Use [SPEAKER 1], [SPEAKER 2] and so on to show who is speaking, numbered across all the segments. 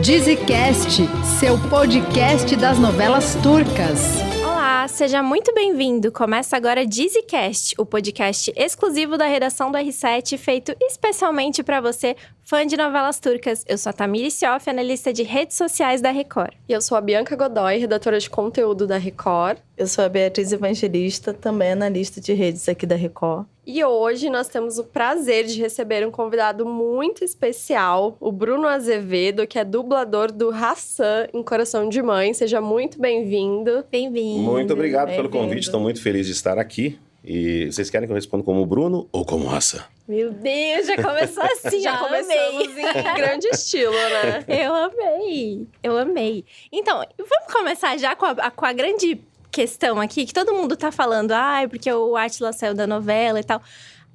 [SPEAKER 1] Dizicast, seu podcast das novelas turcas.
[SPEAKER 2] Olá, seja muito bem-vindo. Começa agora Dizicast, o podcast exclusivo da redação do R7, feito especialmente para você, fã de novelas turcas. Eu sou a Tamiri Sioff, analista de redes sociais da Record.
[SPEAKER 3] E eu sou a Bianca Godoy, redatora de conteúdo da Record.
[SPEAKER 4] Eu sou a Beatriz Evangelista, também analista de redes aqui da Record.
[SPEAKER 3] E hoje nós temos o prazer de receber um convidado muito especial, o Bruno Azevedo, que é dublador do Hassan em Coração de Mãe. Seja muito bem-vindo.
[SPEAKER 2] Bem-vindo.
[SPEAKER 5] Muito obrigado pelo convite, estou muito feliz de estar aqui. E vocês querem que eu responda como Bruno ou como Hassan?
[SPEAKER 2] Meu Deus, já começou assim,
[SPEAKER 3] Já começamos em grande estilo, né?
[SPEAKER 2] Eu amei. Então, vamos começar já com a grande questão aqui, que todo mundo tá falando, porque o Átila saiu da novela e tal.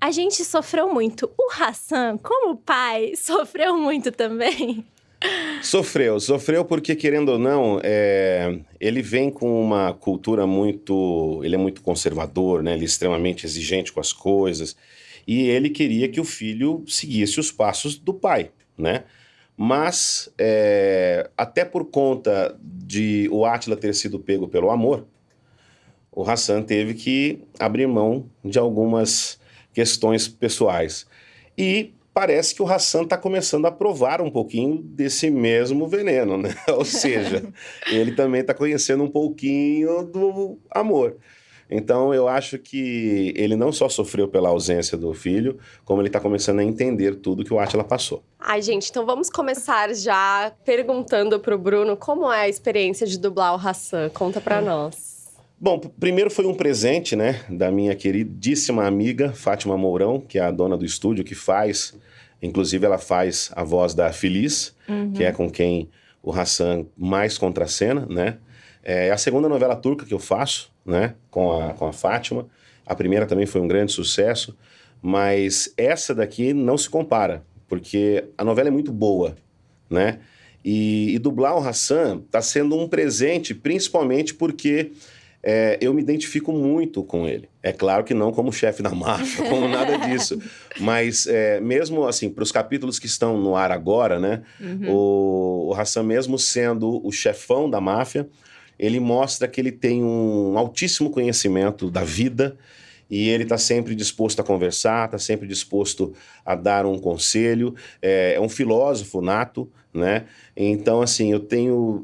[SPEAKER 2] A gente sofreu muito. O Hassan, como pai, sofreu muito também.
[SPEAKER 5] Sofreu porque, querendo ou não, ele vem com uma cultura muito... Ele é muito conservador, né? Ele é extremamente exigente com as coisas. E ele queria que o filho seguisse os passos do pai, né? Mas, até por conta de o Átila ter sido pego pelo amor, o Hassan teve que abrir mão de algumas questões pessoais. E parece que o Hassan está começando a provar um pouquinho desse mesmo veneno, né? Ou seja, ele também está conhecendo um pouquinho do amor. Então, eu acho que ele não só sofreu pela ausência do filho, como ele está começando a entender tudo que o Átila passou.
[SPEAKER 3] Ai, gente, então vamos começar já perguntando pro Bruno como é a experiência de dublar o Hassan. Conta pra nós.
[SPEAKER 5] Bom, primeiro foi um presente, né, da minha queridíssima amiga Fátima Mourão, que é a dona do estúdio, que faz, inclusive ela faz a voz da Feliz, que é com quem o Hassan mais contracena, né? É a segunda novela turca que eu faço, né, com a Fátima. A primeira também foi um grande sucesso, mas essa daqui não se compara, porque a novela é muito boa, né? E dublar o Hassan está sendo um presente, principalmente porque... eu me identifico muito com ele. É claro que não como chefe da máfia, como nada disso. Mas mesmo assim, para os capítulos que estão no ar agora, né? O Hassan, mesmo sendo o chefão da máfia, ele mostra que ele tem um altíssimo conhecimento da vida e ele está sempre disposto a conversar, está sempre disposto a dar um conselho. É um filósofo nato, né? Então, assim, eu tenho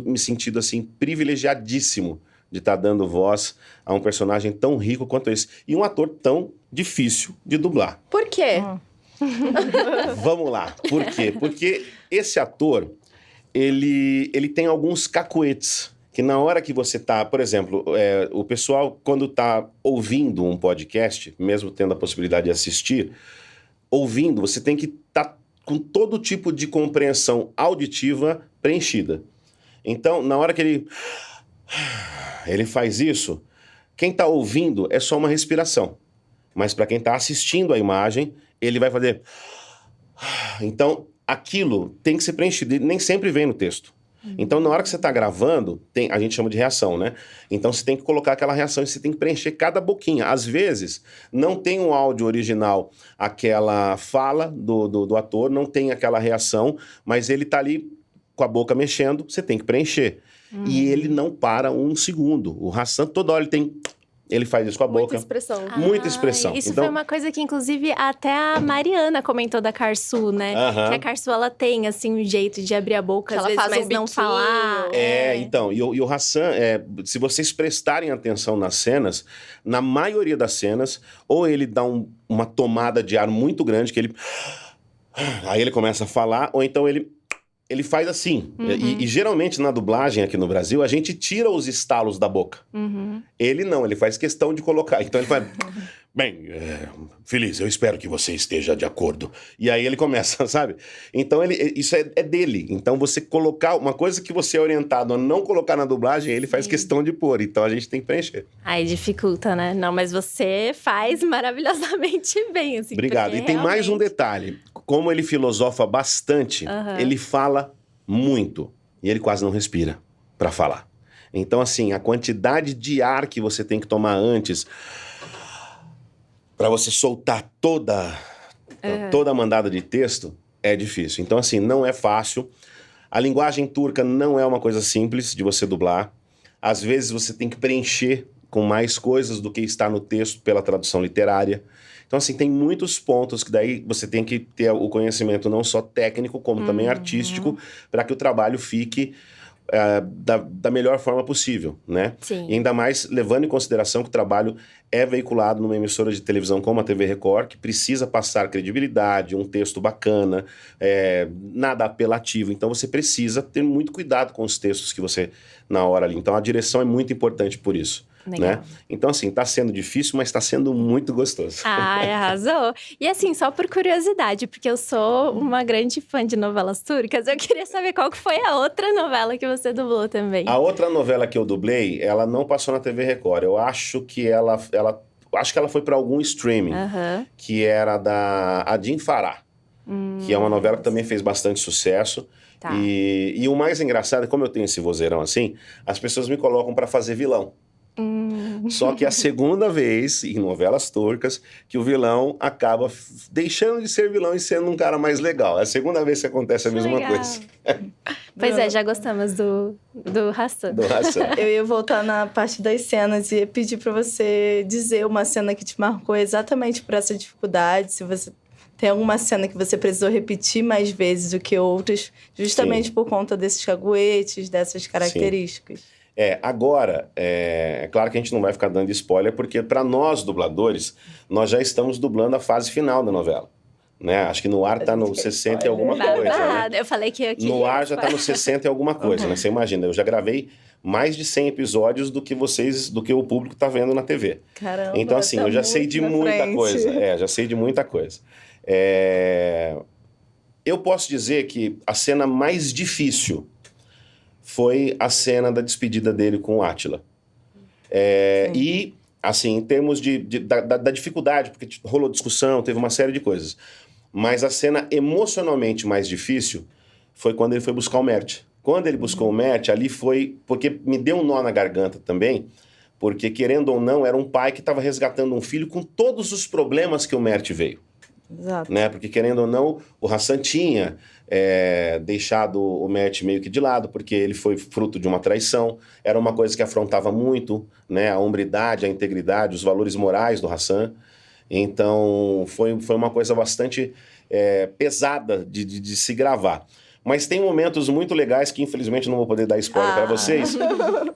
[SPEAKER 5] me sentido assim privilegiadíssimo de estar dando voz a um personagem tão rico quanto esse. E um ator tão difícil de dublar.
[SPEAKER 3] Por quê?
[SPEAKER 5] Vamos lá. Por quê? Porque esse ator, ele tem alguns cacuetes. Que na hora que você tá... Por exemplo, o pessoal, quando tá ouvindo um podcast, mesmo tendo a possibilidade de assistir, ouvindo, você tem que estar com todo tipo de compreensão auditiva preenchida. Então, na hora que ele faz isso, quem está ouvindo é só uma respiração. Mas para quem está assistindo a imagem, ele vai fazer... Então, aquilo tem que ser preenchido. E nem sempre vem no texto. Então, na hora que você está gravando, a gente chama de reação, né? Então, você tem que colocar aquela reação e você tem que preencher cada boquinha. Às vezes, não tem um áudio original, aquela fala do ator, não tem aquela reação, mas ele está ali com a boca mexendo, você tem que preencher. E ele não para um segundo. O Hassan, toda hora ele faz isso com a boca.
[SPEAKER 3] Muita expressão.
[SPEAKER 5] Muita expressão.
[SPEAKER 2] Isso
[SPEAKER 5] então,
[SPEAKER 2] foi uma coisa que, inclusive, até a Mariana comentou da Karsu, né? Que a Karsu, ela tem, assim, um jeito de abrir a boca, às vezes, mas não falar.
[SPEAKER 5] Então, e o Hassan, se vocês prestarem atenção nas cenas, na maioria das cenas, ou ele dá uma tomada de ar muito grande, que ele... Aí ele começa a falar, ou então ele faz assim. E geralmente na dublagem aqui no Brasil, a gente tira os estalos da boca. Ele não, ele faz questão de colocar. Então ele faz... Bem, Feliz, eu espero que você esteja de acordo. E aí ele começa, sabe? Então isso é dele. Então você colocar... Uma coisa que você é orientado a não colocar na dublagem, ele faz questão de pôr. Então a gente tem que preencher.
[SPEAKER 2] Aí dificulta, né? Não, mas você faz maravilhosamente bem, assim.
[SPEAKER 5] Obrigado. E tem mais um detalhe. Como ele filosofa bastante, ele fala muito. E ele quase não respira para falar. Então, assim, a quantidade de ar que você tem que tomar antes... para você soltar toda a mandada de texto, é difícil. Então, assim, não é fácil. A linguagem turca não é uma coisa simples de você dublar. Às vezes você tem que preencher com mais coisas do que está no texto pela tradução literária. Então, assim, tem muitos pontos que daí você tem que ter o conhecimento não só técnico, como também artístico, para que o trabalho fique da melhor forma possível, né?
[SPEAKER 2] Sim.
[SPEAKER 5] E ainda mais levando em consideração que o trabalho é veiculado numa emissora de televisão como a TV Record, que precisa passar credibilidade, um texto bacana, nada apelativo. Então, você precisa ter muito cuidado com os textos que você, na hora ali. Então, a direção é muito importante por isso.
[SPEAKER 2] Legal.
[SPEAKER 5] Né? Então, assim, tá sendo difícil, mas tá sendo muito gostoso.
[SPEAKER 2] Ai, arrasou. E assim, só por curiosidade, porque eu sou uma grande fã de novelas turcas, eu queria saber qual que foi a outra novela que você dublou também.
[SPEAKER 5] A outra novela que eu dublei, ela não passou na TV Record. Eu acho que acho que ela foi para algum streaming, que era da Adin Farah, que é uma novela que também fez bastante sucesso.
[SPEAKER 2] Tá.
[SPEAKER 5] E o mais engraçado é, como eu tenho esse vozeirão assim, as pessoas me colocam para fazer vilão. Só que a segunda vez, em novelas turcas, que o vilão acaba deixando de ser vilão e sendo um cara mais legal. É a segunda vez que acontece a mesma
[SPEAKER 2] legal.
[SPEAKER 5] coisa.
[SPEAKER 2] Pois é, já gostamos do Hassan.
[SPEAKER 5] Do Hassan.
[SPEAKER 4] Eu ia voltar na parte das cenas e ia pedir pra você dizer uma cena que te marcou exatamente por essa dificuldade, se você tem alguma cena que você precisou repetir mais vezes do que outras, justamente por conta desses caguetes, dessas características.
[SPEAKER 5] Agora, é claro que a gente não vai ficar dando spoiler, porque para nós, dubladores, nós já estamos dublando a fase final da novela. Né? Acho que no ar tá no 60 e alguma coisa. Né?
[SPEAKER 2] Eu falei que eu queria...
[SPEAKER 5] No ar já tá no 60 e alguma coisa, né? Você imagina, eu já gravei mais de 100 episódios do que o público tá vendo na TV.
[SPEAKER 4] Caramba,
[SPEAKER 5] então, assim, eu já sei de muita coisa. Já sei de muita coisa. Eu posso dizer que a cena mais difícil foi a cena da despedida dele com o Átila. E, assim, em termos da dificuldade, porque rolou discussão, teve uma série de coisas. Mas a cena emocionalmente mais difícil foi quando ele foi buscar o Mert. Quando ele buscou o Mert, ali foi... Porque me deu um nó na garganta também, porque, querendo ou não, era um pai que estava resgatando um filho com todos os problemas que o Mert veio.
[SPEAKER 4] Exato.
[SPEAKER 5] Né? Porque, querendo ou não, o Hassan tinha deixado o Mert meio que de lado, porque ele foi fruto de uma traição. Era uma coisa que afrontava muito, né? A hombridade, a integridade, os valores morais do Hassan. Então, foi uma coisa bastante pesada de se gravar. Mas tem momentos muito legais que, infelizmente, não vou poder dar spoiler para vocês.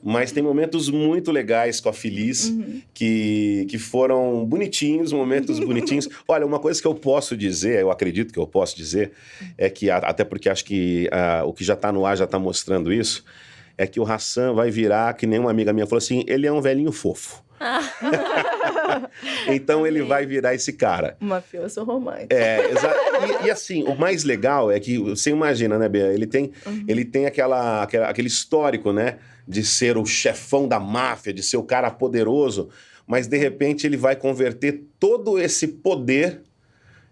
[SPEAKER 5] Mas tem momentos muito legais com a Feliz, que foram bonitinhos, momentos bonitinhos. Olha, uma coisa que eu posso dizer, eu acredito que eu posso dizer, é que, até porque acho que o que já está no ar já está mostrando isso, é que o Hassan vai virar, que nem uma amiga minha falou assim, ele é um velhinho fofo. Então ele vai virar esse cara.
[SPEAKER 4] Um mafioso romântico.
[SPEAKER 5] E assim, o mais legal é que, você imagina, né, Bea? Ele tem aquele histórico, né? De ser o chefão da máfia, de ser o cara poderoso, mas de repente ele vai converter todo esse poder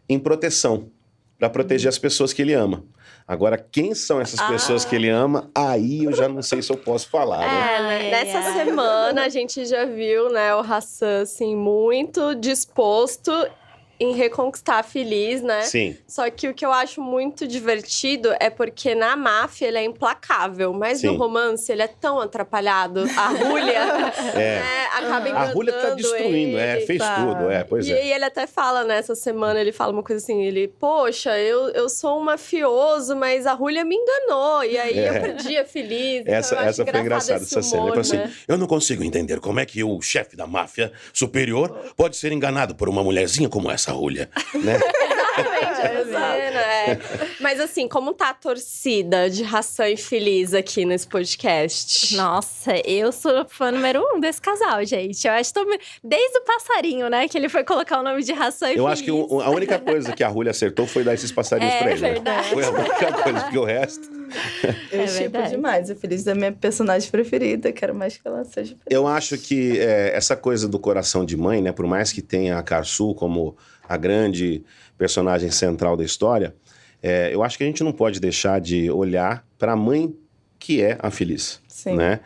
[SPEAKER 5] em proteção, para proteger as pessoas que ele ama. Agora, quem são essas pessoas que ele ama? Aí eu já não sei se eu posso falar, né?
[SPEAKER 3] Nessa semana a gente já viu, né, o Hassan, assim, muito disposto em reconquistar a Feliz, né?
[SPEAKER 5] Sim.
[SPEAKER 3] Só que o que eu acho muito divertido é porque na máfia ele é implacável, mas no romance ele é tão atrapalhado. A Rúlia, né, acaba enganando
[SPEAKER 5] a Rúlia tá destruindo,
[SPEAKER 3] ele.
[SPEAKER 5] Fez tudo, pois
[SPEAKER 3] E
[SPEAKER 5] é.
[SPEAKER 3] aí ele até fala nessa semana, ele fala uma coisa assim, poxa, eu sou um mafioso, mas a Rúlia me enganou, e aí eu perdi a Feliz.
[SPEAKER 5] Essa foi engraçada, essa cena. Ele falou assim,
[SPEAKER 3] né?
[SPEAKER 5] eu não consigo entender como é que o chefe da máfia superior pode ser enganado por uma mulherzinha como essa Rúlia, né?
[SPEAKER 3] Mas assim, como tá a torcida de Hassan e Feliz aqui nesse podcast?
[SPEAKER 2] Nossa, eu sou fã número 1 desse casal, gente. Eu acho que desde o passarinho, né, que ele foi colocar o nome de Hassan e Feliz.
[SPEAKER 5] Eu acho que a única coisa que a Rúlia acertou foi dar esses passarinhos pra ele.
[SPEAKER 2] Verdade.
[SPEAKER 5] Né? Foi a única coisa, porque o resto...
[SPEAKER 4] Eu chipo demais. A Feliz é a minha personagem preferida. Quero mais que ela seja feliz.
[SPEAKER 5] Eu acho que essa coisa do coração de mãe, né? Por mais que tenha a Karsu como a grande personagem central da história, eu acho que a gente não pode deixar de olhar para a mãe que é a Feliz.
[SPEAKER 4] Sim.
[SPEAKER 5] Né?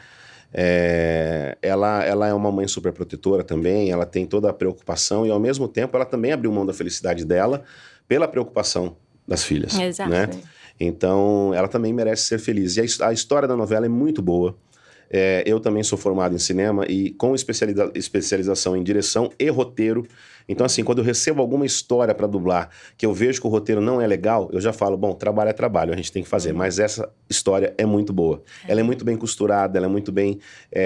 [SPEAKER 5] Ela é uma mãe super protetora também, ela tem toda a preocupação e, ao mesmo tempo, ela também abriu mão da felicidade dela pela preocupação das filhas.
[SPEAKER 2] Exato.
[SPEAKER 5] Né? Então, ela também merece ser feliz. E a história da novela é muito boa. Eu também sou formado em cinema e com especialização em direção e roteiro. Então, assim, quando eu recebo alguma história para dublar, que eu vejo que o roteiro não é legal, eu já falo, bom, trabalho é trabalho, a gente tem que fazer. Mas essa história é muito boa. Ela é muito bem costurada, ela é muito bem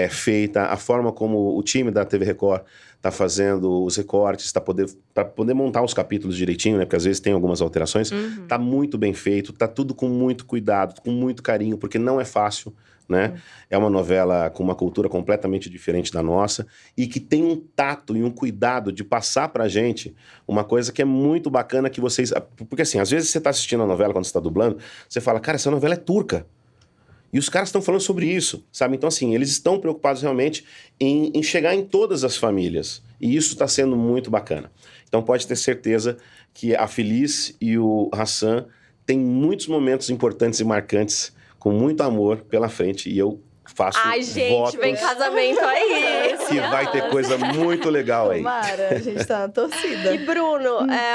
[SPEAKER 5] feita. A forma como o time da TV Record está fazendo os recortes, para poder montar os capítulos direitinho, né? Porque às vezes tem algumas alterações. Tá muito bem feito, tá tudo com muito cuidado, com muito carinho, porque não é fácil, né? É uma novela com uma cultura completamente diferente da nossa e que tem um tato e um cuidado de passar pra gente uma coisa que é muito bacana que vocês... Porque assim, às vezes você tá assistindo a novela, quando você tá dublando, você fala, cara, essa novela é turca. E os caras estão falando sobre isso, sabe? Então, assim, eles estão preocupados realmente em chegar em todas as famílias. E isso está sendo muito bacana. Então, pode ter certeza que a Feliz e o Hassan têm muitos momentos importantes e marcantes, com muito amor pela frente. E eu faço
[SPEAKER 3] Ai, gente,
[SPEAKER 5] votos
[SPEAKER 3] vem casamento aí.
[SPEAKER 5] que vai ter coisa muito legal aí.
[SPEAKER 4] Tomara, a gente tá na torcida.
[SPEAKER 3] E, Bruno,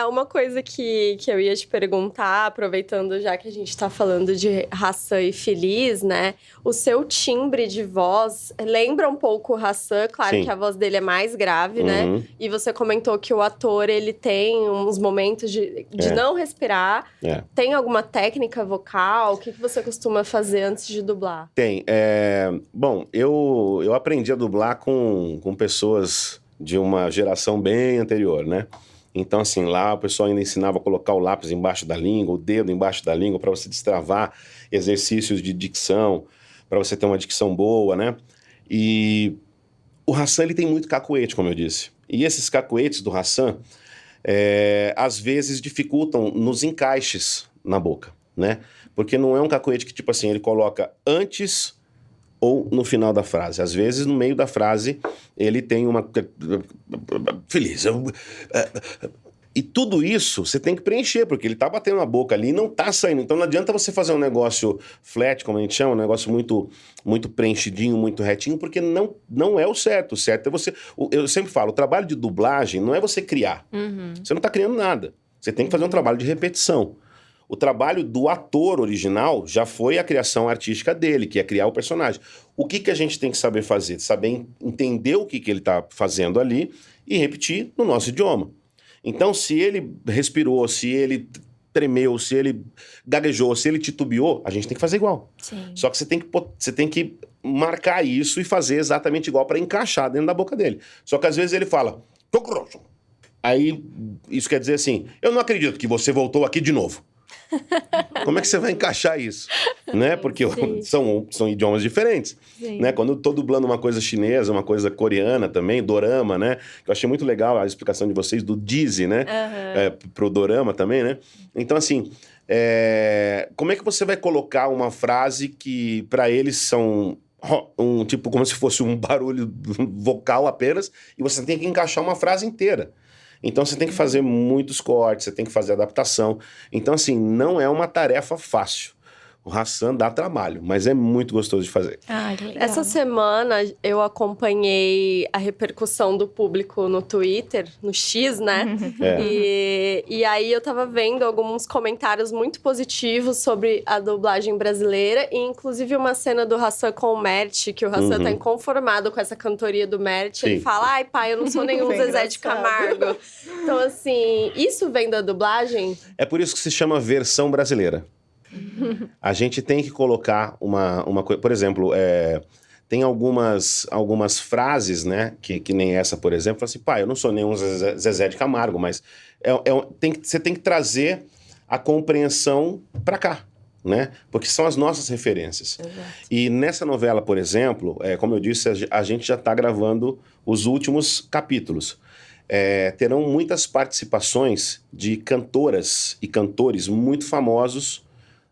[SPEAKER 3] uma coisa que eu ia te perguntar, aproveitando já que a gente tá falando de Hassan e Feliz, né? O seu timbre de voz lembra um pouco o Hassan, claro
[SPEAKER 5] Sim.
[SPEAKER 3] que a voz dele é mais grave, né? E você comentou que o ator, ele tem uns momentos de não respirar. Tem alguma técnica vocal? O que você costuma fazer antes de dublar?
[SPEAKER 5] Tem. Bom, eu aprendi a dublar com pessoas de uma geração bem anterior, né? Então, assim, lá o pessoal ainda ensinava a colocar o lápis embaixo da língua, o dedo embaixo da língua, para você destravar exercícios de dicção, para você ter uma dicção boa, né? E o Hassan, ele tem muito cacuete, como eu disse. E esses cacuetes do Hassan, às vezes, dificultam nos encaixes na boca, né? Porque não é um cacuete que, tipo assim, ele coloca antes ou no final da frase. Às vezes, no meio da frase, ele tem uma... Feliz. E tudo isso você tem que preencher, porque ele tá batendo na boca ali e não tá saindo. Então não adianta você fazer um negócio flat, como a gente chama, um negócio muito preenchidinho, muito retinho, porque não é o certo. O certo é você... Eu sempre falo, o trabalho de dublagem não é você criar. Você não tá criando nada. Você tem que fazer um trabalho de repetição. O trabalho do ator original já foi a criação artística dele, que é criar o personagem. O que a gente tem que saber fazer? Saber entender o que ele está fazendo ali e repetir no nosso idioma. Então, se ele respirou, se ele tremeu, se ele gaguejou, se ele titubeou, a gente tem que fazer igual.
[SPEAKER 2] Sim.
[SPEAKER 5] Só que você tem que marcar isso e fazer exatamente igual para encaixar dentro da boca dele. Só que às vezes ele fala... Aí, isso quer dizer assim, eu não acredito que você voltou aqui de novo. Como é que você vai encaixar isso? Né? Porque são idiomas diferentes. Né? Quando eu tô dublando uma coisa chinesa, uma coisa coreana também, dorama, né? Eu achei muito legal a explicação de vocês do Dizzy, né? Pro dorama também, né? Então, assim, como é que você vai colocar uma frase que para eles são tipo como se fosse um barulho vocal apenas, e você tem que encaixar uma frase inteira. Então, você tem que fazer muitos cortes, você tem que fazer adaptação. Então, assim, não é uma tarefa fácil. O Hassan dá trabalho, mas é muito gostoso de fazer.
[SPEAKER 2] Ah, que legal.
[SPEAKER 3] Essa semana, eu acompanhei a repercussão do público no Twitter, no X, né? E aí, eu tava vendo alguns comentários muito positivos sobre a dublagem brasileira. E, inclusive, uma cena do Hassan com o Mert, que o Hassan tá inconformado com essa cantoria do Mert. Ele fala, ai, pai, eu não sou nenhum Zezé de Camargo. Então, assim, isso vem da dublagem?
[SPEAKER 5] É por isso que se chama versão brasileira. A gente tem que colocar uma coisa... Por exemplo, tem algumas frases, né? Que nem essa, por exemplo. Fala assim, pai, eu não sou nenhum Zezé de Camargo, mas você tem que trazer a compreensão pra cá, né? Porque são as nossas referências.
[SPEAKER 3] Exato.
[SPEAKER 5] E nessa novela, por exemplo, como eu disse, a gente já está gravando os últimos capítulos. Terão muitas participações de cantoras e cantores muito famosos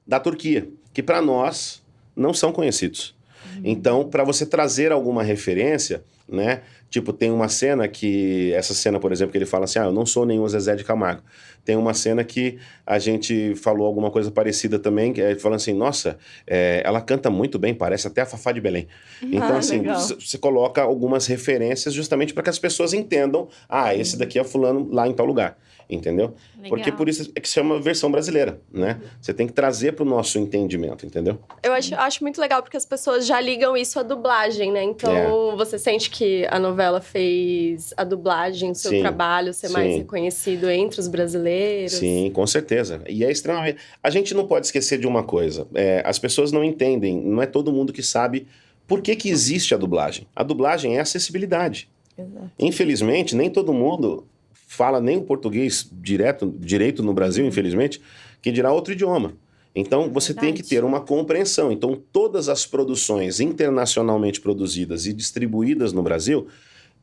[SPEAKER 5] da Turquia, que para nós não são conhecidos. Então, para você trazer alguma referência, né? Tipo, tem uma cena que... Essa cena, por exemplo, que ele fala assim, eu não sou nenhum Zezé de Camargo. Tem uma cena que a gente falou alguma coisa parecida também, que falando assim, nossa, ela canta muito bem, parece até a Fafá de Belém. Então, assim, você coloca algumas referências justamente para que as pessoas entendam, esse daqui é fulano lá em tal lugar. entendeu?
[SPEAKER 2] Legal.
[SPEAKER 5] Porque por isso é que se chama versão brasileira, né? Você tem que trazer para o nosso entendimento, entendeu?
[SPEAKER 3] Eu acho muito legal porque as pessoas já ligam isso à dublagem, né? Então, você sente que a novela fez a dublagem, o seu
[SPEAKER 5] Sim,
[SPEAKER 3] trabalho ser mais
[SPEAKER 5] sim.
[SPEAKER 3] reconhecido entre os brasileiros?
[SPEAKER 5] Sim, com certeza. E é extremamente... A gente não pode esquecer de uma coisa. As pessoas não entendem, não é todo mundo que sabe por que existe a dublagem. A dublagem é acessibilidade.
[SPEAKER 4] Exato.
[SPEAKER 5] Infelizmente, nem todo mundo fala nem o português direito no Brasil, infelizmente, que dirá outro idioma. Então, você tem que ter uma compreensão. Então, todas as produções internacionalmente produzidas e distribuídas no Brasil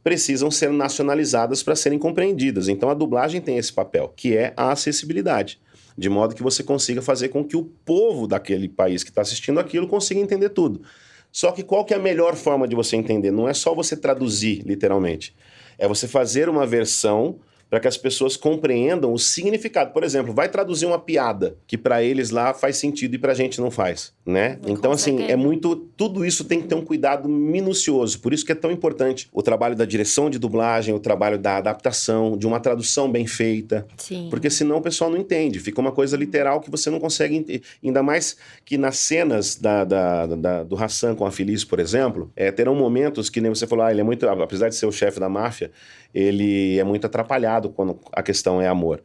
[SPEAKER 5] precisam ser nacionalizadas para serem compreendidas. Então, a dublagem tem esse papel, que é a acessibilidade. De modo que você consiga fazer com que o povo daquele país que está assistindo aquilo consiga entender tudo. Só que qual que é a melhor forma de você entender? Não é só você traduzir, literalmente. É você fazer uma versão para que as pessoas compreendam o significado. Por exemplo, vai traduzir uma piada que para eles lá faz sentido e para a gente não faz, né? Então, assim,
[SPEAKER 2] certeza.
[SPEAKER 5] tudo isso tem que ter um cuidado minucioso. Por isso que é tão importante o trabalho da direção de dublagem, o trabalho da adaptação, de uma tradução bem feita.
[SPEAKER 2] Sim.
[SPEAKER 5] Porque senão o pessoal não entende. Fica uma coisa literal que você não consegue... Ainda mais que nas cenas do Hassan com a Feliz, por exemplo, terão momentos que nem você falou, ele é muito... Apesar de ser o chefe da máfia, ele é muito atrapalhado quando a questão é amor.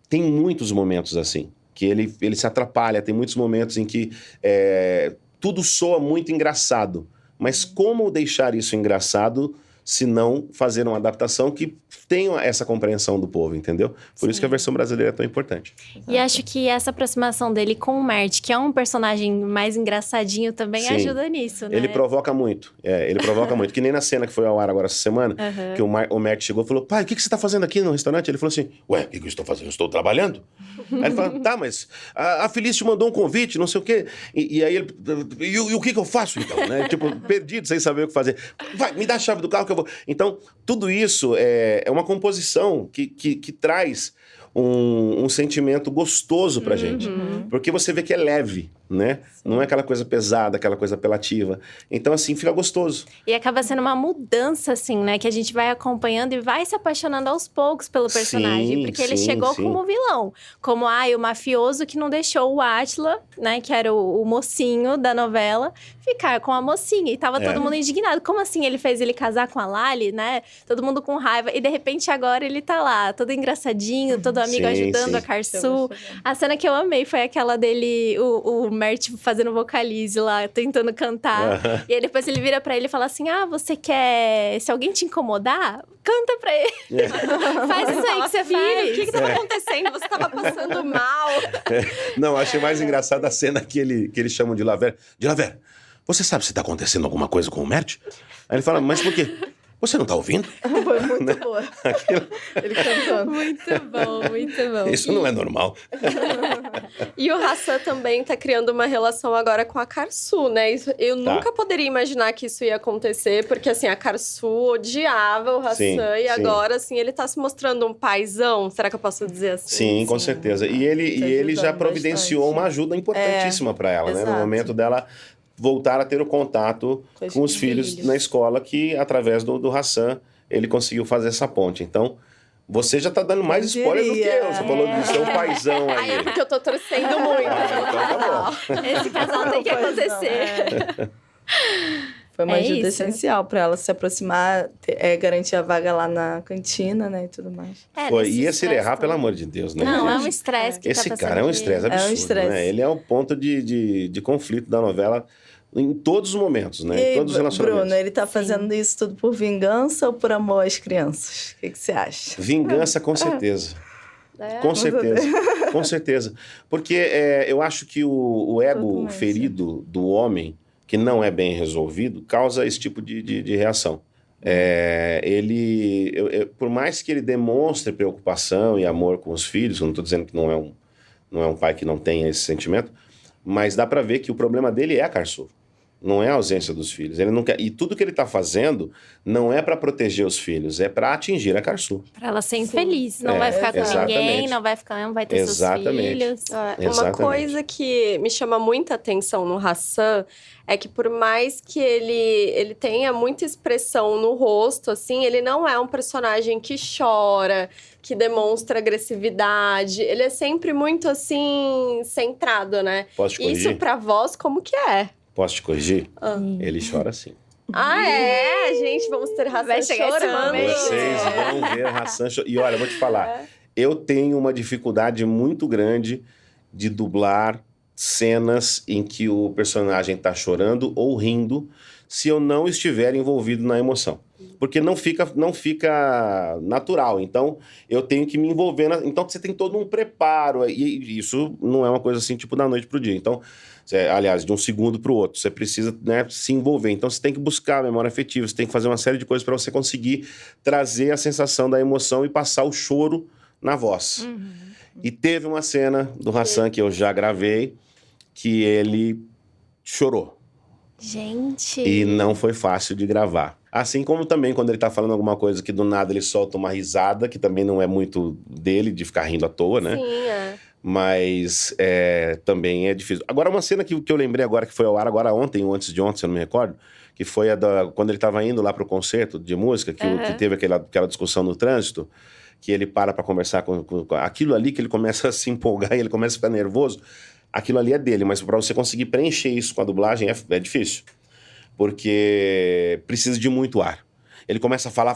[SPEAKER 5] Tem muitos momentos assim, que ele se atrapalha. Tem muitos momentos em que tudo soa muito engraçado. Mas como deixar isso engraçado se não fazer uma adaptação que tenha essa compreensão do povo, entendeu? Por isso que a versão brasileira é tão importante.
[SPEAKER 2] E acho que essa aproximação dele com o Mert, que é um personagem mais engraçadinho, também
[SPEAKER 5] Sim.
[SPEAKER 2] ajuda nisso, né?
[SPEAKER 5] Ele provoca muito. Ele provoca muito. Que nem na cena que foi ao ar agora essa semana, que o Mert chegou e falou, pai, o que você tá fazendo aqui no restaurante? Ele falou assim, ué, o que eu estou fazendo? Eu estou trabalhando? Aí ele falou, tá, mas a Feliz te mandou um convite, não sei o quê. E aí ele, e o que eu faço então? Né? Tipo, perdido, sem saber o que fazer. Vai, me dá a chave do carro que eu vou... Então, tudo isso é uma composição que traz um sentimento gostoso pra gente. Porque você vê que é leve, né? Não é aquela coisa pesada, aquela coisa apelativa. Então, assim, fica gostoso.
[SPEAKER 2] E acaba sendo uma mudança, assim, né? Que a gente vai acompanhando e vai se apaixonando aos poucos pelo personagem.
[SPEAKER 5] Sim,
[SPEAKER 2] porque ele
[SPEAKER 5] sim,
[SPEAKER 2] chegou
[SPEAKER 5] sim.
[SPEAKER 2] como vilão. Como, o mafioso que não deixou o Átila, né? Que era o mocinho da novela, ficar com a mocinha. E tava todo mundo indignado. Como assim ele fez ele casar com a Lali, né? Todo mundo com raiva. E, de repente, agora ele tá lá, todo engraçadinho, todo amigo
[SPEAKER 5] Sim,
[SPEAKER 2] ajudando
[SPEAKER 5] sim.
[SPEAKER 2] a Carsu. A cena que eu amei foi aquela dele, o Mert fazendo vocalize lá, tentando cantar. E aí depois ele vira pra ele e fala assim, você quer... Se alguém te incomodar, canta pra ele. Faz isso aí que você faz.
[SPEAKER 3] O que tava acontecendo? Você tava passando mal.
[SPEAKER 5] Não, achei mais engraçada a cena que eles chamam de Laver. De Laver, você sabe se tá acontecendo alguma coisa com o Mert? Aí ele fala, mas por quê? Você não tá ouvindo?
[SPEAKER 4] Foi muito boa. Ele cantando.
[SPEAKER 2] Muito bom, muito bom.
[SPEAKER 5] Isso não é normal.
[SPEAKER 3] E o Hassan também tá criando uma relação agora com a Carsu, né? Eu nunca poderia imaginar que isso ia acontecer, porque assim, a Carsu odiava o Hassan
[SPEAKER 5] Sim,
[SPEAKER 3] e
[SPEAKER 5] sim.
[SPEAKER 3] agora, assim, ele tá se mostrando um paizão. Será que eu posso dizer assim?
[SPEAKER 5] Sim, com certeza. E ele já
[SPEAKER 4] ajudando
[SPEAKER 5] providenciou
[SPEAKER 4] bastante.
[SPEAKER 5] uma ajuda importantíssima para ela, né? No
[SPEAKER 4] exato.
[SPEAKER 5] momento dela voltar a ter o contato com os filhos na escola, que através do Hassan ele conseguiu fazer essa ponte. Então, você já tá dando mais spoiler do que eu. Você falou de ser um paizão aí.
[SPEAKER 3] É porque eu tô torcendo muito.
[SPEAKER 5] Então tá bom.
[SPEAKER 2] Esse casal tem que acontecer.
[SPEAKER 4] Foi uma
[SPEAKER 2] É
[SPEAKER 4] ajuda
[SPEAKER 2] isso.
[SPEAKER 4] essencial para ela se aproximar, garantir a vaga lá na cantina, né, e tudo mais.
[SPEAKER 5] Foi.
[SPEAKER 2] Nesse
[SPEAKER 5] E se ele errar,
[SPEAKER 2] estresse
[SPEAKER 5] pelo
[SPEAKER 2] todo.
[SPEAKER 5] amor de Deus, né?
[SPEAKER 2] Não, é um
[SPEAKER 5] gente?
[SPEAKER 2] estresse que
[SPEAKER 5] Esse
[SPEAKER 2] tá
[SPEAKER 5] cara é um estresse
[SPEAKER 2] passando.
[SPEAKER 5] absurdo,
[SPEAKER 4] estresse.
[SPEAKER 5] né? Ele é o ponto de conflito da novela em todos os momentos, né? Em
[SPEAKER 4] E,
[SPEAKER 5] todos os relacionamentos.
[SPEAKER 4] Bruno, ele tá fazendo isso tudo por vingança ou por amor às crianças? O que você acha?
[SPEAKER 5] Vingança, com certeza. Com certeza, com certeza. Porque eu acho que o ego
[SPEAKER 4] Totalmente.
[SPEAKER 5] ferido do homem, que não é bem resolvido, causa esse tipo de reação. Por mais que ele demonstre preocupação e amor com os filhos, eu não estou dizendo que não é um pai que não tenha esse sentimento, mas dá para ver que o problema dele é a Carsu. Não é a ausência dos filhos. Ele não quer, e tudo que ele está fazendo não é para proteger os filhos, é para atingir a Carsu.
[SPEAKER 2] Pra ela ser infeliz. Não vai ficar com
[SPEAKER 5] exatamente.
[SPEAKER 2] ninguém, não vai ter
[SPEAKER 5] Exatamente.
[SPEAKER 2] seus filhos.
[SPEAKER 3] Uma
[SPEAKER 5] Exatamente.
[SPEAKER 3] coisa que me chama muita atenção no Hassan é que por mais que ele tenha muita expressão no rosto, assim, ele não é um personagem que chora, que demonstra agressividade. Ele é sempre muito, assim, centrado, né?
[SPEAKER 5] Posso te corrigir?
[SPEAKER 3] Isso pra voz, como que é?
[SPEAKER 5] Posso te corrigir? Ele chora sim.
[SPEAKER 3] Ah, é? Gente, vamos ter Hassan
[SPEAKER 2] Vai chegar esse
[SPEAKER 3] chorando.
[SPEAKER 2] momento.
[SPEAKER 5] Vocês vão ver Hassan chorando. E olha, eu vou te falar. Eu tenho uma dificuldade muito grande de dublar cenas em que o personagem tá chorando ou rindo se eu não estiver envolvido na emoção. Porque não fica natural. Então, eu tenho que me envolver. Então, você tem todo um preparo. E isso não é uma coisa assim, tipo, da noite pro dia. Então, aliás, de um segundo pro outro. Você precisa, né, se envolver. Então, você tem que buscar a memória afetiva. Você tem que fazer uma série de coisas para você conseguir trazer a sensação da emoção e passar o choro na voz. E teve uma cena do Hassan que eu já gravei que ele chorou.
[SPEAKER 2] Gente.
[SPEAKER 5] E não foi fácil de gravar. Assim como também quando ele tá falando alguma coisa que do nada ele solta uma risada, que também não é muito dele, de ficar rindo à toa, né?
[SPEAKER 3] Sim, é.
[SPEAKER 5] Mas também é difícil. Agora, uma cena que eu lembrei agora, que foi ao ar agora ontem ou antes de ontem, se eu não me recordo, que foi quando ele tava indo lá pro concerto de música, que teve aquela discussão no trânsito, que ele para conversar com aquilo ali, que ele começa a se empolgar e ele começa a ficar nervoso. Aquilo ali é dele, mas para você conseguir preencher isso com a dublagem é difícil. Porque precisa de muito ar. Ele começa a falar,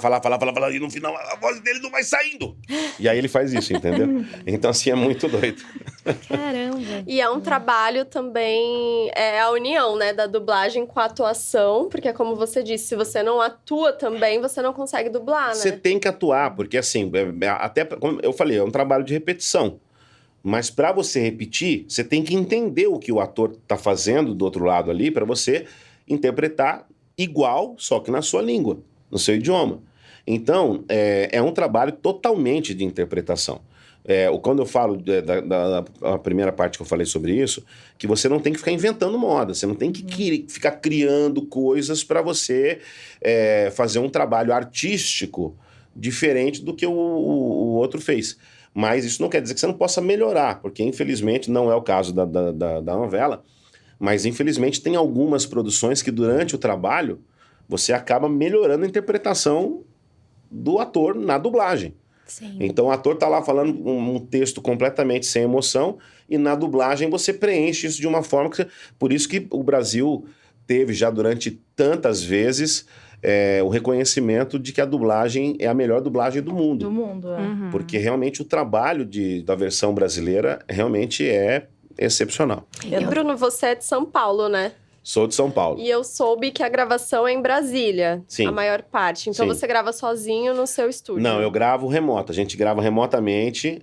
[SPEAKER 5] e no final a voz dele não vai saindo. E aí ele faz isso, entendeu? Então, assim, é muito doido.
[SPEAKER 2] Caramba.
[SPEAKER 3] E é um trabalho também, a união, né, da dublagem com a atuação, porque como você disse, se você não atua também, você não consegue dublar, né?
[SPEAKER 5] Você tem que atuar, porque assim, até como eu falei, é um trabalho de repetição. Mas para você repetir, você tem que entender o que o ator está fazendo do outro lado ali, para você interpretar igual, só que na sua língua, no seu idioma. Então, é um trabalho totalmente de interpretação. Quando eu falo da primeira parte que eu falei sobre isso, que você não tem que ficar inventando moda, você não tem que ficar criando coisas para você fazer um trabalho artístico diferente do que o outro fez. Mas isso não quer dizer que você não possa melhorar, porque infelizmente não é o caso da novela, mas infelizmente tem algumas produções que durante o trabalho você acaba melhorando a interpretação do ator na dublagem.
[SPEAKER 2] Sim.
[SPEAKER 5] Então o ator tá lá falando um texto completamente sem emoção e na dublagem você preenche isso de uma forma que por isso que o Brasil teve já durante tantas vezes o reconhecimento de que a dublagem é a melhor dublagem do mundo.
[SPEAKER 4] Do mundo,
[SPEAKER 5] Porque realmente o trabalho da versão brasileira realmente é excepcional.
[SPEAKER 3] E, Bruno, você é de São Paulo, né?
[SPEAKER 5] Sou de São Paulo.
[SPEAKER 3] E eu soube que a gravação é em Brasília,
[SPEAKER 5] Sim.
[SPEAKER 3] a maior parte. Então
[SPEAKER 5] Sim.
[SPEAKER 3] você grava sozinho no seu estúdio.
[SPEAKER 5] Não, eu gravo remoto. A gente grava remotamente.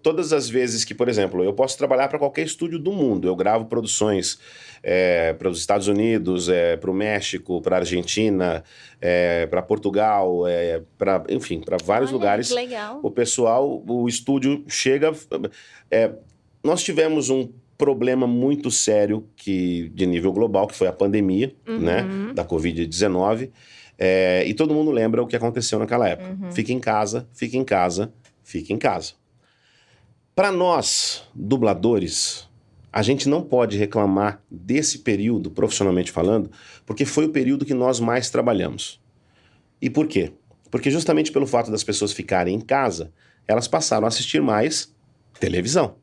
[SPEAKER 5] Todas as vezes que, por exemplo, eu posso trabalhar para qualquer estúdio do mundo. Eu gravo produções para os Estados Unidos, para o México, para a Argentina, para Portugal, enfim, para vários lugares.
[SPEAKER 2] Que legal.
[SPEAKER 5] O estúdio chega... nós tivemos um problema muito sério de nível global, que foi a pandemia, né, da Covid-19. E todo mundo lembra o que aconteceu naquela época. Fica em casa, fica em casa, fica em casa. Para nós, dubladores, a gente não pode reclamar desse período, profissionalmente falando, porque foi o período que nós mais trabalhamos. E por quê? Porque justamente pelo fato das pessoas ficarem em casa, elas passaram a assistir mais televisão.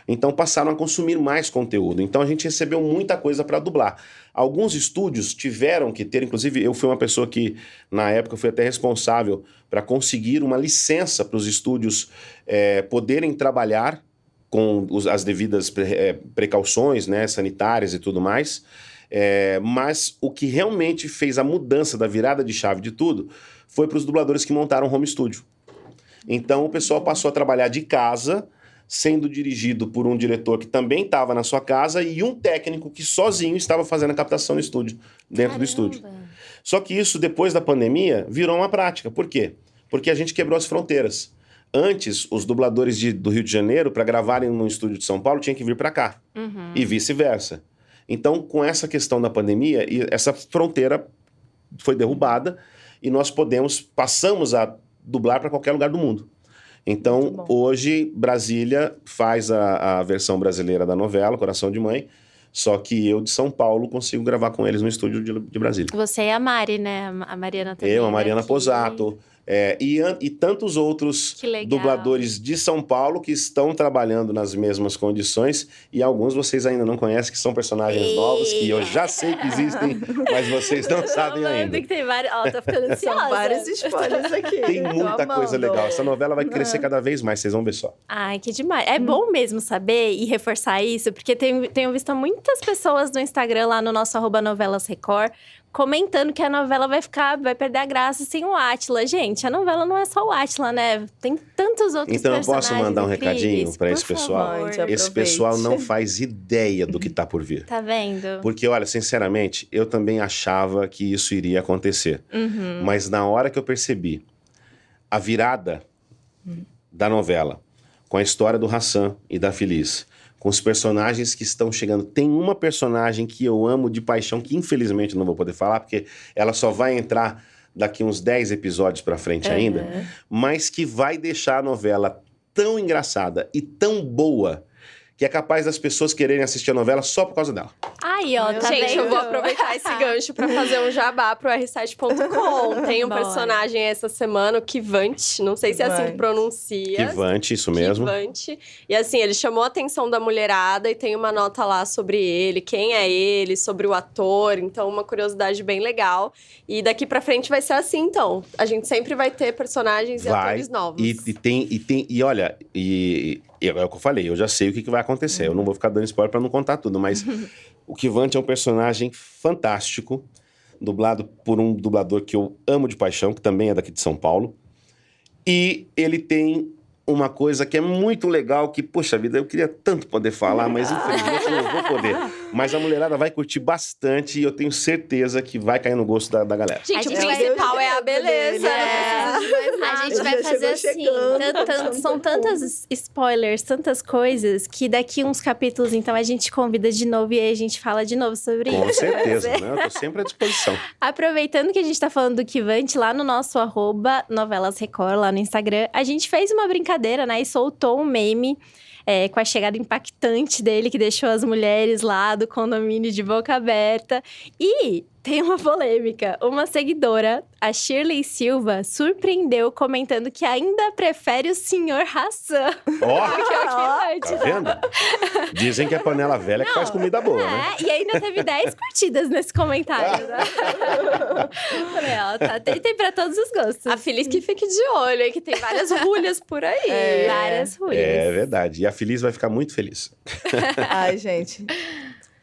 [SPEAKER 5] Então passaram a consumir mais conteúdo. Então a gente recebeu muita coisa para dublar. Alguns estúdios tiveram que ter, inclusive eu fui uma pessoa que na época fui até responsável para conseguir uma licença para os estúdios poderem trabalhar com as devidas precauções, né, sanitárias e tudo mais. Mas o que realmente fez a mudança da virada de chave de tudo foi para os dubladores que montaram home studio. Então o pessoal passou a trabalhar de casa, sendo dirigido por um diretor que também estava na sua casa e um técnico que sozinho estava fazendo a captação no estúdio, dentro do estúdio. Só que isso, depois da pandemia, virou uma prática. Por quê? Porque a gente quebrou as fronteiras. Antes, os dubladores do Rio de Janeiro, para gravarem no estúdio de São Paulo, tinham que vir para cá. E vice-versa. Então, com essa questão da pandemia, essa fronteira foi derrubada e nós passamos a dublar para qualquer lugar do mundo. Então, hoje, Brasília faz a versão brasileira da novela, Coração de Mãe, só que eu, de São Paulo, consigo gravar com eles no estúdio de Brasília.
[SPEAKER 2] Você e a Mari, né? A Mariana também.
[SPEAKER 5] Eu, a Mariana
[SPEAKER 2] aqui.
[SPEAKER 5] Posato, E tantos outros
[SPEAKER 2] Que legal.
[SPEAKER 5] dubladores de São Paulo que estão trabalhando nas mesmas condições. E alguns vocês ainda não conhecem, que são personagens novos, que eu já sei que existem, mas vocês não sabem ainda.
[SPEAKER 2] Que tem vários... Ó, tô ficando ansiosa.
[SPEAKER 4] São vários spoilers aqui.
[SPEAKER 5] Tem
[SPEAKER 4] Tô
[SPEAKER 5] muita coisa
[SPEAKER 4] amando.
[SPEAKER 5] legal. Essa novela vai crescer cada vez mais, vocês vão ver só.
[SPEAKER 2] Ai, que demais. É bom mesmo saber e reforçar isso, porque tenho visto muitas pessoas no Instagram, lá no nosso @novelasrecord, comentando que a novela vai perder a graça sem o Átila. Gente, a novela não é só o Átila, né? Tem tantos outros
[SPEAKER 5] Então eu
[SPEAKER 2] personagens
[SPEAKER 5] posso mandar um
[SPEAKER 2] incríveis.
[SPEAKER 5] recadinho para
[SPEAKER 2] Por
[SPEAKER 5] esse pessoal?
[SPEAKER 2] favor.
[SPEAKER 4] Mande,
[SPEAKER 5] Esse
[SPEAKER 4] aproveite.
[SPEAKER 5] pessoal não faz ideia do que tá por vir.
[SPEAKER 2] Tá vendo?
[SPEAKER 5] Porque, olha, sinceramente, eu também achava que isso iria acontecer.
[SPEAKER 2] Uhum.
[SPEAKER 5] Mas na hora que eu percebi a virada da novela, com a história do Hassan e da Feliz, com os personagens que estão chegando. Tem uma personagem que eu amo de paixão, que infelizmente não vou poder falar, porque ela só vai entrar daqui uns 10 episódios pra frente ainda, mas que vai deixar a novela tão engraçada e tão boa que é capaz das pessoas quererem assistir a novela só por causa dela.
[SPEAKER 2] Aí, ó, tá
[SPEAKER 3] Gente,
[SPEAKER 2] vendo?
[SPEAKER 3] eu vou aproveitar esse gancho pra fazer um jabá pro r7.com. Tem um
[SPEAKER 2] Bora.
[SPEAKER 3] personagem essa semana, o Kivante. Não sei se é assim que
[SPEAKER 4] Kivante.
[SPEAKER 3] pronuncia.
[SPEAKER 5] Kivante, isso mesmo.
[SPEAKER 3] Kivante. E assim, ele chamou a atenção da mulherada e tem uma nota lá sobre ele, quem é ele, sobre o ator. Então, uma curiosidade bem legal. E daqui pra frente vai ser assim, então. A gente sempre vai ter personagens e atores novos.
[SPEAKER 5] E olha, é o que eu falei, eu já sei o que vai acontecer. Eu não vou ficar dando spoiler pra não contar tudo, mas o Kivante é um personagem fantástico, dublado por um dublador que eu amo de paixão, que também é daqui de São Paulo. E ele tem uma coisa que é muito legal, que, poxa vida, eu queria tanto poder falar, mas infelizmente não vou poder. Mas a mulherada vai curtir bastante e eu tenho certeza que vai cair no gosto da galera.
[SPEAKER 3] Gente, o
[SPEAKER 2] A gente vai-
[SPEAKER 3] principal é a beleza.
[SPEAKER 2] É.
[SPEAKER 3] Não precisa de mais nada.
[SPEAKER 2] A gente vai
[SPEAKER 4] Já
[SPEAKER 2] fazer
[SPEAKER 4] chegou
[SPEAKER 2] assim,
[SPEAKER 4] chegando,
[SPEAKER 2] são tantos spoilers, tantas coisas, que daqui uns capítulos, então, a gente convida de novo e aí a gente fala de novo sobre
[SPEAKER 5] Com
[SPEAKER 2] isso.
[SPEAKER 5] certeza, né? Eu tô sempre à disposição.
[SPEAKER 2] Aproveitando que a gente tá falando do Kivante, lá no nosso @novelasrecord, lá no Instagram, a gente fez uma brincadeira, né? E soltou um meme com a chegada impactante dele, que deixou as mulheres lá do condomínio de boca aberta. E tem uma polêmica. Uma seguidora, a Shirley Silva, surpreendeu comentando que ainda prefere o Sr. Hassan.
[SPEAKER 5] Ó,
[SPEAKER 2] Que é o Kivante.
[SPEAKER 5] tá vendo? Dizem que é panela velha que faz comida boa, né?
[SPEAKER 2] E ainda teve 10 curtidas nesse comentário. Né? Falei, ó, tá, tem pra todos os gostos.
[SPEAKER 3] A Feliz que fique de olho, hein? Que tem várias rulhas por aí.
[SPEAKER 2] Várias ruínas.
[SPEAKER 5] É verdade. E a Feliz vai ficar muito feliz.
[SPEAKER 4] Ai, gente.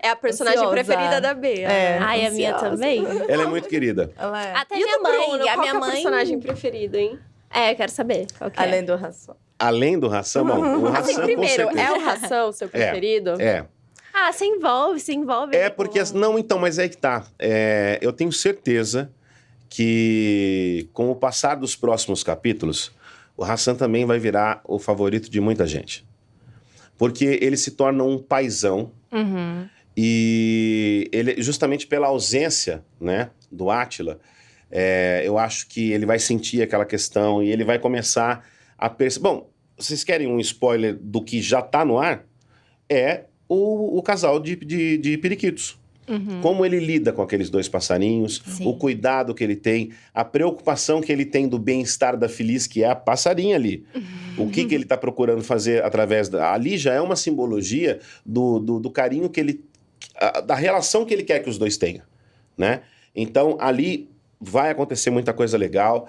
[SPEAKER 3] É a personagem
[SPEAKER 4] Ansiosa.
[SPEAKER 3] preferida da Bea.
[SPEAKER 4] É.
[SPEAKER 2] Ai, a minha
[SPEAKER 4] ansiosa.
[SPEAKER 2] também.
[SPEAKER 5] Ela é muito querida.
[SPEAKER 4] Ela é.
[SPEAKER 2] Até
[SPEAKER 3] E
[SPEAKER 2] minha
[SPEAKER 3] do
[SPEAKER 2] mãe.
[SPEAKER 3] Bruno,
[SPEAKER 2] A
[SPEAKER 3] qual
[SPEAKER 2] minha
[SPEAKER 3] que é o
[SPEAKER 2] mãe.
[SPEAKER 3] personagem preferido, hein?
[SPEAKER 2] Eu quero saber. Qual que é?
[SPEAKER 4] Além do ração.
[SPEAKER 5] Além do Hassan, bom, o
[SPEAKER 3] Assim,
[SPEAKER 5] Hassan com
[SPEAKER 3] primeiro,
[SPEAKER 5] certeza.
[SPEAKER 3] é o Hassan o seu preferido?
[SPEAKER 5] É.
[SPEAKER 2] Ah, se envolve.
[SPEAKER 5] É porque... Não, então, mas é aí que tá. Eu tenho certeza que, com o passar dos próximos capítulos, o Hassan também vai virar o favorito de muita gente. Porque ele se torna um paizão.
[SPEAKER 2] Uhum.
[SPEAKER 5] E ele, justamente pela ausência, né, do Átila, eu acho que ele vai sentir aquela questão e ele vai começar a perceber... Bom, vocês querem um spoiler do que já tá no ar? É o casal de periquitos.
[SPEAKER 2] Uhum.
[SPEAKER 5] Como ele lida com aqueles dois passarinhos,
[SPEAKER 2] Sim.
[SPEAKER 5] o cuidado que ele tem, a preocupação que ele tem do bem-estar da Feliz, que é a passarinha ali. O que ele está procurando fazer através da... Ali já é uma simbologia do carinho que ele... da relação que ele quer que os dois tenham, né? Então, ali vai acontecer muita coisa legal.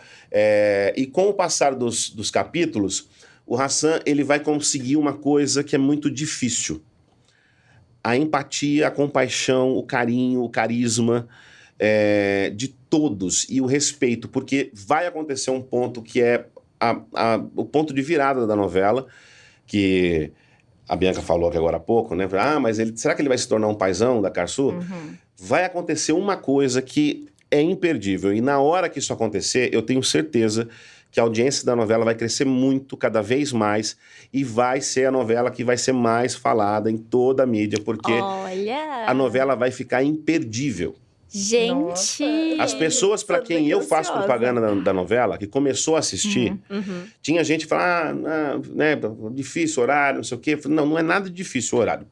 [SPEAKER 5] E com o passar dos capítulos, o Hassan ele vai conseguir uma coisa que é muito difícil. A empatia, a compaixão, o carinho, o carisma de todos e o respeito, porque vai acontecer um ponto que é o ponto de virada da novela, que a Bianca falou aqui agora há pouco, né? Mas será que ele vai se tornar um paizão da Carsu?
[SPEAKER 4] Uhum.
[SPEAKER 5] Vai acontecer uma coisa que é imperdível, e na hora que isso acontecer, eu tenho certeza que a audiência da novela vai crescer muito, cada vez mais, e vai ser a novela que vai ser mais falada em toda a mídia, porque
[SPEAKER 2] Olha!
[SPEAKER 5] a novela vai ficar imperdível.
[SPEAKER 2] Gente!
[SPEAKER 4] Nossa.
[SPEAKER 5] As pessoas para
[SPEAKER 4] Tô
[SPEAKER 5] quem
[SPEAKER 4] bem
[SPEAKER 5] eu faço
[SPEAKER 4] ansiosa.
[SPEAKER 5] propaganda da novela, que começou a assistir,
[SPEAKER 2] Uhum.
[SPEAKER 5] tinha gente que falava, né, difícil horário, não sei o quê. Eu falei, não é nada difícil o horário.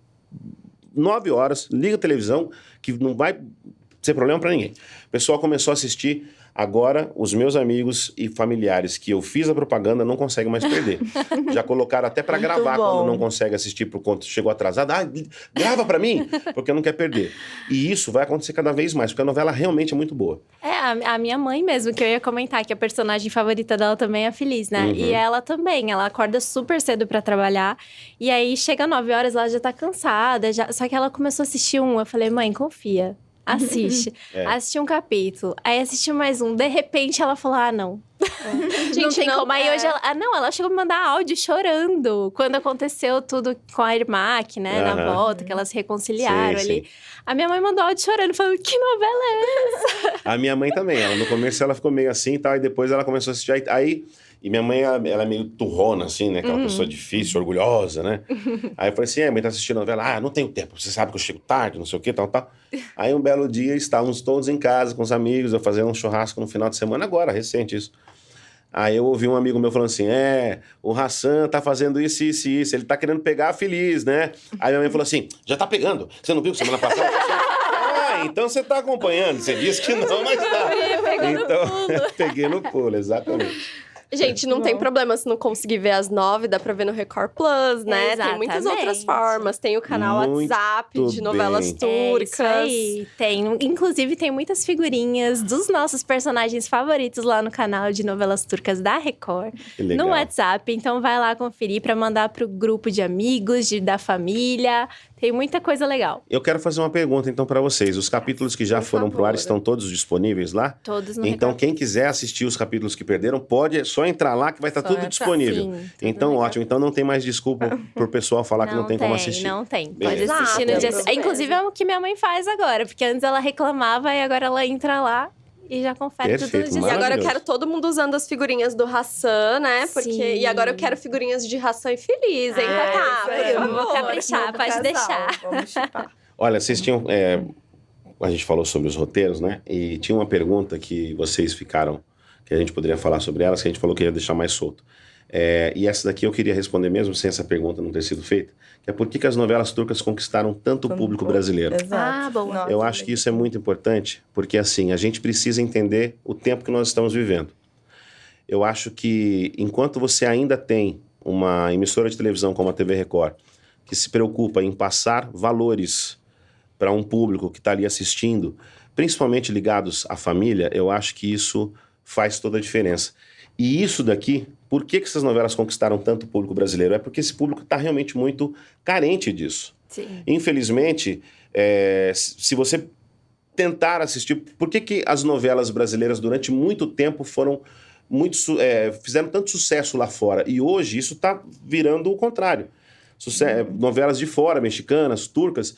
[SPEAKER 5] 9 horas, liga a televisão, que não vai ser problema para ninguém. O pessoal começou a assistir. Agora, os meus amigos e familiares que eu fiz a propaganda não conseguem mais perder. Já colocaram até para gravar quando não consegue assistir por conta chegou atrasado. Ah, grava para mim, porque não quer perder. E isso vai acontecer cada vez mais, porque a novela realmente é muito boa.
[SPEAKER 2] A minha mãe mesmo, que eu ia comentar, que a personagem favorita dela também é a Feliz, né? E ela também, ela acorda super cedo pra trabalhar. E aí, chega 9 horas, ela já tá cansada. Só que ela começou a assistir eu falei, mãe, confia. Assiste. Assisti um capítulo. Aí assistiu mais um. De repente, ela falou, não. Gente, não tem como. Aí hoje ela chegou a me mandar áudio chorando. Quando aconteceu tudo com a Irmac, né? Na volta, que elas se reconciliaram ali. Sim. A minha mãe mandou áudio chorando, falando, que novela é essa?
[SPEAKER 5] A minha mãe também. No começo ela ficou meio assim e tal. E depois ela começou a assistir. Aí... E minha mãe, ela é meio turrona, assim, né? Aquela pessoa difícil, orgulhosa, né? Aí eu falei assim, mãe, tá assistindo a novela? Não tenho tempo. Você sabe que eu chego tarde, não sei o quê, tal. Aí um belo dia, estávamos todos em casa com os amigos, eu fazendo um churrasco no final de semana, agora, recente isso. Aí eu ouvi um amigo meu falando assim, o Hassan tá fazendo isso, ele tá querendo pegar a Feliz, né? Aí minha mãe falou assim, já tá pegando? Você não viu que semana passada? Então você tá acompanhando. Você disse que não, mas tá. Então, peguei no pulo, exatamente.
[SPEAKER 3] Gente, não tem problema se não conseguir ver às 9, dá pra ver no Record Plus, né?
[SPEAKER 2] Exatamente.
[SPEAKER 3] Tem muitas outras formas. Tem o canal
[SPEAKER 5] Muito
[SPEAKER 3] WhatsApp de novelas turcas.
[SPEAKER 2] Isso aí. Inclusive, tem muitas figurinhas dos nossos personagens favoritos lá no canal de novelas turcas da Record.
[SPEAKER 5] Que legal.
[SPEAKER 2] No WhatsApp. Então, vai lá conferir pra mandar pro grupo de amigos, da família. Tem muita coisa legal.
[SPEAKER 5] Eu quero fazer uma pergunta, então, para vocês. Os capítulos que já foram pro ar estão todos disponíveis lá?
[SPEAKER 2] Todos no
[SPEAKER 5] Então,
[SPEAKER 2] Record.
[SPEAKER 5] quem quiser assistir os capítulos que perderam, pode só entrar lá que vai estar tudo disponível.
[SPEAKER 2] Sim,
[SPEAKER 5] então,
[SPEAKER 2] legal.
[SPEAKER 5] ótimo. Então, não tem mais desculpa pro pessoal falar que não tem como assistir.
[SPEAKER 2] Não tem.
[SPEAKER 5] Beleza.
[SPEAKER 2] Pode assistir no dia...
[SPEAKER 3] Exato.
[SPEAKER 2] Inclusive, é o que minha mãe faz agora. Porque antes ela reclamava e agora ela entra lá e já confere tudo
[SPEAKER 5] Perfeito,
[SPEAKER 2] no dia.
[SPEAKER 3] E agora eu
[SPEAKER 5] maravilhoso.
[SPEAKER 3] quero todo mundo usando as figurinhas do Hassan, né?
[SPEAKER 2] Sim.
[SPEAKER 3] E agora eu quero figurinhas de Hassan e Feliz, hein, Tatá?
[SPEAKER 4] isso aí.
[SPEAKER 3] Por
[SPEAKER 2] Eu vou
[SPEAKER 3] favor.
[SPEAKER 2] caprichar,
[SPEAKER 4] Novo
[SPEAKER 2] pode
[SPEAKER 4] casal,
[SPEAKER 2] deixar.
[SPEAKER 4] Vamos chipar.
[SPEAKER 5] Olha, vocês tinham... a gente falou sobre os roteiros, né? E tinha uma pergunta que vocês ficaram... Que a gente poderia falar sobre elas, que a gente falou que ia deixar mais solto. E essa daqui eu queria responder mesmo, sem essa pergunta não ter sido feita. Que é por que as novelas turcas conquistaram tanto o público brasileiro?
[SPEAKER 4] Exato.
[SPEAKER 2] boa.
[SPEAKER 4] Nossa,
[SPEAKER 5] Eu acho que isso é muito importante, porque assim, a gente precisa entender o tempo que nós estamos vivendo. Eu acho que enquanto você ainda tem uma emissora de televisão como a TV Record, que se preocupa em passar valores para um público que está ali assistindo, principalmente ligados à família, eu acho que isso faz toda a diferença. E isso daqui, por que essas novelas conquistaram tanto o público brasileiro? É porque esse público está realmente muito carente disso.
[SPEAKER 2] Sim.
[SPEAKER 5] Infelizmente, se você tentar assistir... Por que as novelas brasileiras durante muito tempo fizeram tanto sucesso lá fora? E hoje isso está virando o contrário. Novelas de fora, mexicanas, turcas,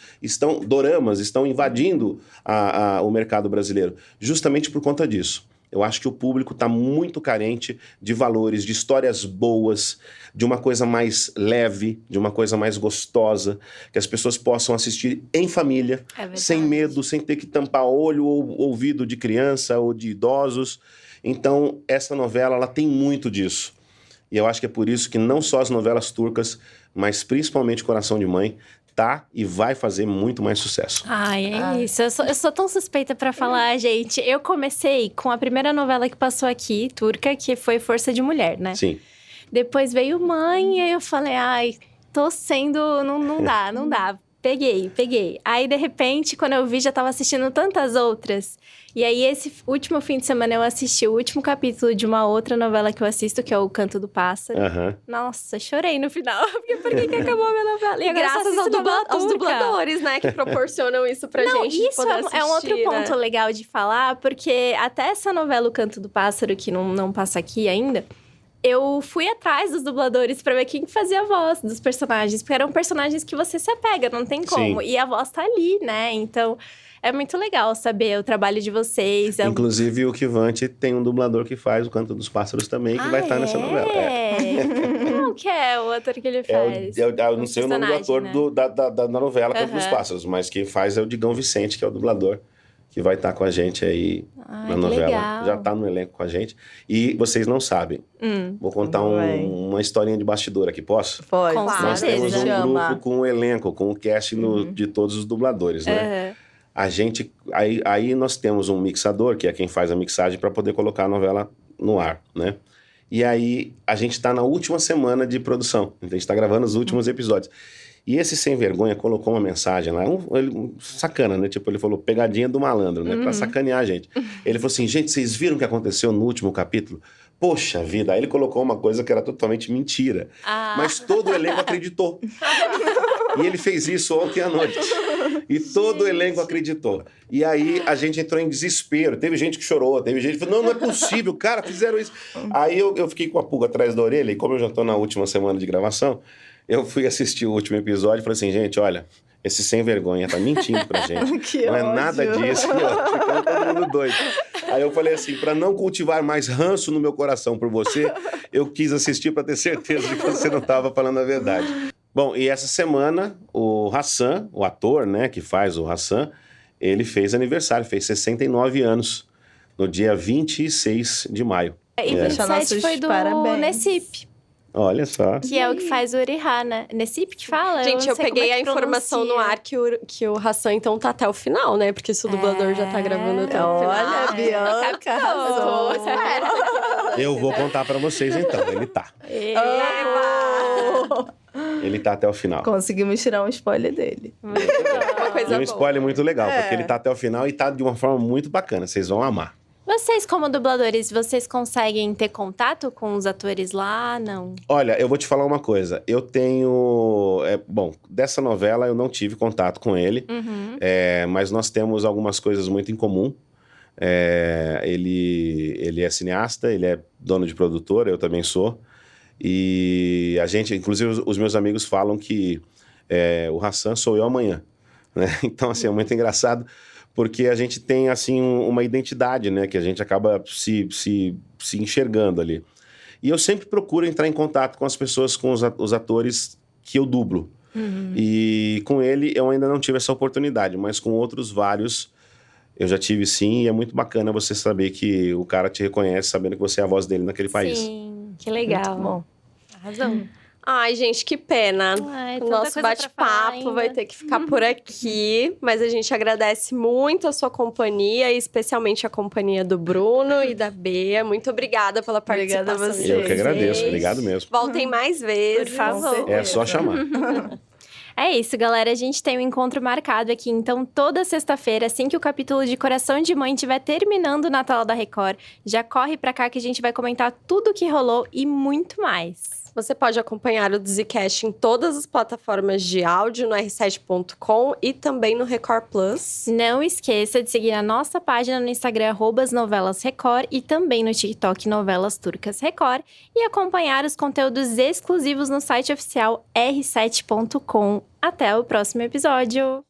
[SPEAKER 5] doramas, estão invadindo o mercado brasileiro. Justamente por conta disso. Eu acho que o público está muito carente de valores, de histórias boas, de uma coisa mais leve, de uma coisa mais gostosa, que as pessoas possam assistir em família, sem medo, sem ter que tampar olho ou ouvido de criança ou de idosos. Então, essa novela ela tem muito disso. E eu acho que é por isso que não só as novelas turcas, mas principalmente Coração de Mãe, tá e vai fazer muito mais sucesso.
[SPEAKER 2] Isso. Eu sou tão suspeita pra falar, gente. Eu comecei com a primeira novela que passou aqui, turca, que foi Força de Mulher, né?
[SPEAKER 5] Sim.
[SPEAKER 2] Depois veio Mãe, e aí eu falei, tô sendo... Não dá. Peguei. Aí, de repente, quando eu vi, já tava assistindo tantas outras. E aí, esse último fim de semana, eu assisti o último capítulo de uma outra novela que eu assisto, que é O Canto do Pássaro. Nossa, chorei no final. Porque por que acabou a minha novela?
[SPEAKER 3] E graças aos dubladores, né? Que proporcionam isso pra gente
[SPEAKER 2] Isso
[SPEAKER 3] poder assistir,
[SPEAKER 2] é um outro ponto
[SPEAKER 3] né?
[SPEAKER 2] legal de falar. Porque até essa novela O Canto do Pássaro, que não passa aqui ainda... Eu fui atrás dos dubladores pra ver quem fazia a voz dos personagens. Porque eram personagens que você se apega, não tem como.
[SPEAKER 5] Sim.
[SPEAKER 2] E a voz tá ali, né? Então, é muito legal saber o trabalho de vocês.
[SPEAKER 5] Inclusive, o Kivante tem um dublador que faz O Canto dos Pássaros também, que vai estar nessa novela.
[SPEAKER 2] Qual que é o ator que ele faz?
[SPEAKER 5] Eu não sei o nome do ator
[SPEAKER 2] personagem,
[SPEAKER 5] da novela Canto dos Pássaros, mas quem faz é o Digão Vicente, que é o dublador, que vai estar com a gente aí na novela.
[SPEAKER 2] Legal.
[SPEAKER 5] Já está no elenco com a gente. E vocês não sabem. Vou contar uma historinha de bastidor aqui, posso?
[SPEAKER 4] Pode.
[SPEAKER 2] Com
[SPEAKER 5] Nós
[SPEAKER 2] certeza.
[SPEAKER 5] temos um grupo com o elenco, com o cast de todos os dubladores, né? Aí nós temos um mixador, que é quem faz a mixagem, para poder colocar a novela no ar, né? E aí a gente está na última semana de produção. Então a gente está gravando os últimos episódios. E esse sem vergonha colocou uma mensagem lá, sacana, né? Tipo, ele falou, pegadinha do malandro, né? Pra sacanear a gente. Ele falou assim, gente, vocês viram o que aconteceu no último capítulo? Poxa vida, aí ele colocou uma coisa que era totalmente mentira. Mas todo o elenco acreditou. E ele fez isso ontem à noite. E todo o elenco acreditou. E aí a gente entrou em desespero. Teve gente que chorou, teve gente que falou, não é possível, cara, fizeram isso. Aí eu fiquei com a pulga atrás da orelha, e como eu já tô na última semana de gravação, eu fui assistir o último episódio e falei assim, gente, olha, esse sem vergonha tá mentindo pra gente.
[SPEAKER 4] Que
[SPEAKER 5] não é
[SPEAKER 4] ódio.
[SPEAKER 5] nada disso. Ficando todo mundo doido. Aí eu falei assim, pra não cultivar mais ranço no meu coração por você, eu quis assistir pra ter certeza de que você não tava falando a verdade. Bom, e essa semana, o Hassan, o ator, né, que faz o Hassan, ele fez aniversário, fez 69 anos, no dia 26 de maio.
[SPEAKER 2] E
[SPEAKER 4] Deixa
[SPEAKER 2] 27
[SPEAKER 4] nossos
[SPEAKER 2] foi do
[SPEAKER 4] parabéns.
[SPEAKER 2] Nessip,
[SPEAKER 5] Olha só.
[SPEAKER 2] que é o que faz o Uriha, né? Nessip que fala?
[SPEAKER 3] Gente,
[SPEAKER 2] não
[SPEAKER 3] eu
[SPEAKER 2] sei como
[SPEAKER 3] peguei
[SPEAKER 2] é
[SPEAKER 3] a
[SPEAKER 2] que
[SPEAKER 3] informação no
[SPEAKER 2] pronuncia.
[SPEAKER 3] ar que o Hassan, então, tá até o final, né? Porque se o dublador já tá gravando até o final.
[SPEAKER 4] Olha, Bianca arrasou.
[SPEAKER 5] Eu vou contar pra vocês então, ele tá. Ele tá até o final.
[SPEAKER 4] Conseguimos tirar um spoiler dele.
[SPEAKER 3] Uma
[SPEAKER 5] E
[SPEAKER 3] coisa
[SPEAKER 5] um
[SPEAKER 3] boa.
[SPEAKER 5] spoiler muito legal, porque ele tá até o final e tá de uma forma muito bacana, vocês vão amar.
[SPEAKER 2] Vocês, como dubladores, vocês conseguem ter contato com os atores lá? Não?
[SPEAKER 5] Olha, eu vou te falar uma coisa. Eu tenho... bom, dessa novela eu não tive contato com ele, mas nós temos algumas coisas muito em comum. Ele é cineasta, ele é dono de produtora, eu também sou. E a gente, inclusive os meus amigos falam que o Hassan sou eu amanhã, né? Então, assim, é muito engraçado, porque a gente tem, assim, uma identidade, né? Que a gente acaba se enxergando ali. E eu sempre procuro entrar em contato com as pessoas, com os atores que eu dublo. E com ele eu ainda não tive essa oportunidade, mas com outros vários eu já tive sim, e é muito bacana você saber que o cara te reconhece sabendo que você é a voz dele naquele país.
[SPEAKER 2] Sim, que legal.
[SPEAKER 4] Muito bom.
[SPEAKER 2] Arrasou.
[SPEAKER 3] Ai, gente, que pena.
[SPEAKER 2] Ai,
[SPEAKER 3] O
[SPEAKER 2] tanta
[SPEAKER 3] nosso
[SPEAKER 2] coisa pra falar
[SPEAKER 3] bate-papo
[SPEAKER 2] ainda.
[SPEAKER 3] vai ter que ficar por aqui, mas a gente agradece muito a sua companhia, e especialmente a companhia do Bruno e da Bea. Muito obrigada pela
[SPEAKER 4] Obrigada a
[SPEAKER 3] participação.
[SPEAKER 4] vocês.
[SPEAKER 5] Eu que agradeço,
[SPEAKER 3] vocês.
[SPEAKER 5] obrigado mesmo.
[SPEAKER 3] Voltem mais vezes.
[SPEAKER 2] Por favor.
[SPEAKER 5] É só chamar.
[SPEAKER 2] É isso, galera. A gente tem um encontro marcado aqui. Então, toda sexta-feira, assim que o capítulo de Coração de Mãe estiver terminando na tela da Record, já corre pra cá que a gente vai comentar tudo o que rolou e muito mais.
[SPEAKER 3] Você pode acompanhar o Dizzycast em todas as plataformas de áudio, no r7.com e também no Record Plus.
[SPEAKER 2] Não esqueça de seguir a nossa página no Instagram, @novelasrecord, e também no TikTok Novelas Turcas Record, e acompanhar os conteúdos exclusivos no site oficial r7.com. Até o próximo episódio!